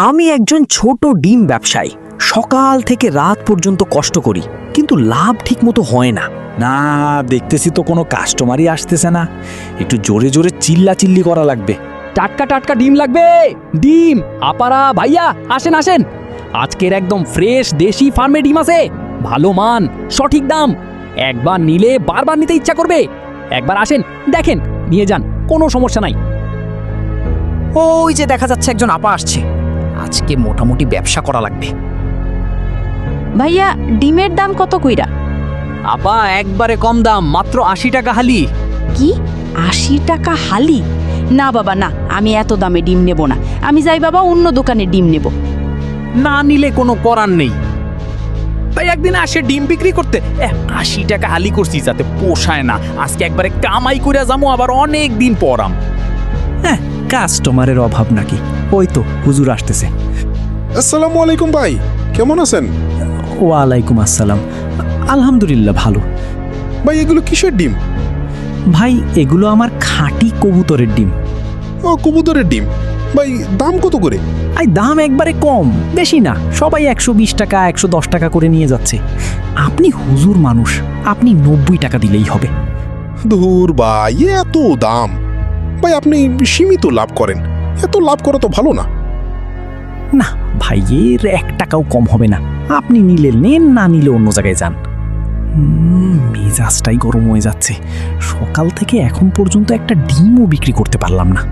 আমি একজন ছোট ডিম ব্যবসায়ী। সকাল থেকে রাত পর্যন্ত কষ্ট করি, কিন্তু লাভ ঠিকমতো হয় না। না, দেখতেছি তো কোনো কাস্টমারই আসতেছে না। একটু জোরে জোরে চিল্লাচিল্লি করা লাগবে। টাটকা টাটকা ডিম লাগবে। ডিম আপারা ভাইয়া, আসেন আসেন। আজকের একদম ফ্রেশ দেশি ফার্মে ডিম আছে, ভালো মান, সঠিক দাম। একবার নিলে বারবার নিতে ইচ্ছা করবে। একবার আসেন, দেখেন, নিয়ে যান, কোনো সমস্যা নাই। ওই যে দেখা যাচ্ছে একজন আপা আসছে। আজকে মোটামুটি ব্যবসা করা লাগবে। ভাইয়া ডিমের দাম কত কইরা? আপা একবারে কম দাম, মাত্র 80 টাকা হালি। কি 80 টাকা হালি? না বাবা না, আমি এত দামে ডিম নেব না। আমি যাই বাবা অন্য দোকানে ডিম নেব। না নিলে কোনো করার নেই। তাই একদিন আসে ডিম বিক্রি করতে, 80 টাকা হালি করছি, যাতে পোষায় না। আজকে একবারে কামাই কইরা যামু, আবার অনেক দিন পরাম। হ্যাঁ, কাস্টমারের অভাব নাকি? ওই তো হুজুর আসতেছে। আসসালামু আলাইকুম ভাই, কেমন আছেন? ওয়ালাইকুম আসসালাম। আলহামদুলিল্লাহ ভালো। ভাই এগুলো কিসের ডিম? ভাই এগুলো আমার খাঁটি কবুতরের ডিম। ও, কবুতরের ডিম। ভাই দাম কত করে? দাম একবারে কম, বেশি না। সবাই 120 টাকা 110 টাকা করে নিয়ে যাচ্ছে। আপনি হুজুর মানুষ, আপনি 90 টাকা দিলেই হবে। ধুর ভাই, এত দাম! ভাই আপনি সীমিত লাভ করেন, এত লাভ করা তো ভালো না। না ভাই, এর 1 টাকাও কম হবে না। আপনি নিলে নেন, না নিলে অন্য জায়গায় যান। মেজাজটাই গরম হয়ে যাচ্ছে। সকাল থেকে এখন পর্যন্ত একটা ডিমও বিক্রি করতে পারলাম না।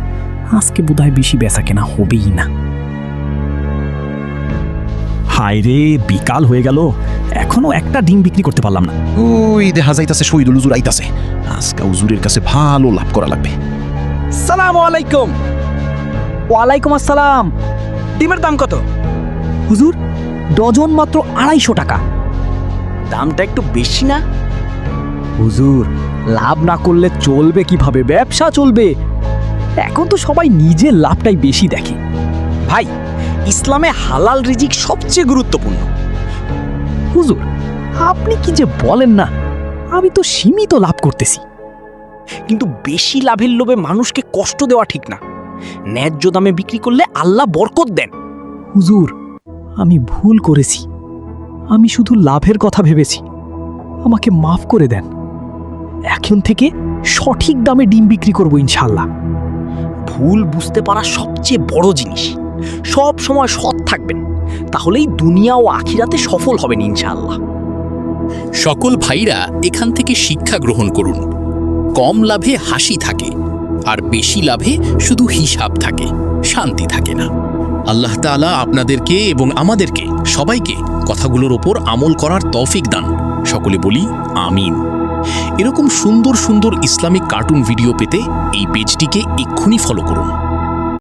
আজকে বোধহয় বেশি বেচা কেনা হবেই না। হায় রে, বিকাল হয়ে গেল, এখনো একটা ডিম বিক্রি করতে পারলাম না। ওই দেখা যাইতাছে শহীদুল হুজুর আইতাছে। আজকে হুজুরের কাছে ভালো লাভ করা লাগবে। সালাম আলাইকুম। ওয়ালাইকুম আসসালাম। ডিমের দাম কত? হুজুর, ডজন মাত্র 250 টাকা। দামটা একটু বেশি না? হুজুর, লাভ না করলে চলবে কিভাবে? ব্যবসা চলবে। এখন তো সবাই নিজের লাভটাই বেশি দেখে। ভাই, ইসলামে হালাল রিজিক সবচেয়ে গুরুত্বপূর্ণ। হুজুর, আপনি কি যে বলেন না, আমি তো সীমিত লাভ করতেছি। কিন্তু বেশি লাভের লোভে মানুষকে কষ্ট দেওয়া ঠিক না। ন্যায্য দামে বিক্রি করলে আল্লাহ বরকত দেন। হুজুর, আমি ভুল করেছি। আমি শুধু লাভের কথা ভেবেছি। আমাকে মাফ করে দেন। এখন থেকে সঠিক দামে ডিম বিক্রি করব ইনশাআল্লাহ। ভুল বুঝতে পারা সবচেয়ে বড় জিনিস। সব সময় সৎ থাকবেন, তাহলেই দুনিয়া ও আখিরাতে সফল হবেন ইনশাআল্লাহ। সকল ভাইরা এখান থেকে শিক্ষা গ্রহণ করুন। কম লাভে হাসি থাকে, আর বেশি লাভে শুধু হিসাব থাকে, শান্তি থাকে না। আল্লাহ তাআলা আপনাদেরকে এবং আমাদেরকে সবাইকে কথাগুলোর ওপর আমল করার তৌফিক দান। সকলে বলি আমিন। এরকম সুন্দর সুন্দর ইসলামিক কার্টুন ভিডিও পেতে এই পেজটিকে এক্ষুনি ফলো করুন।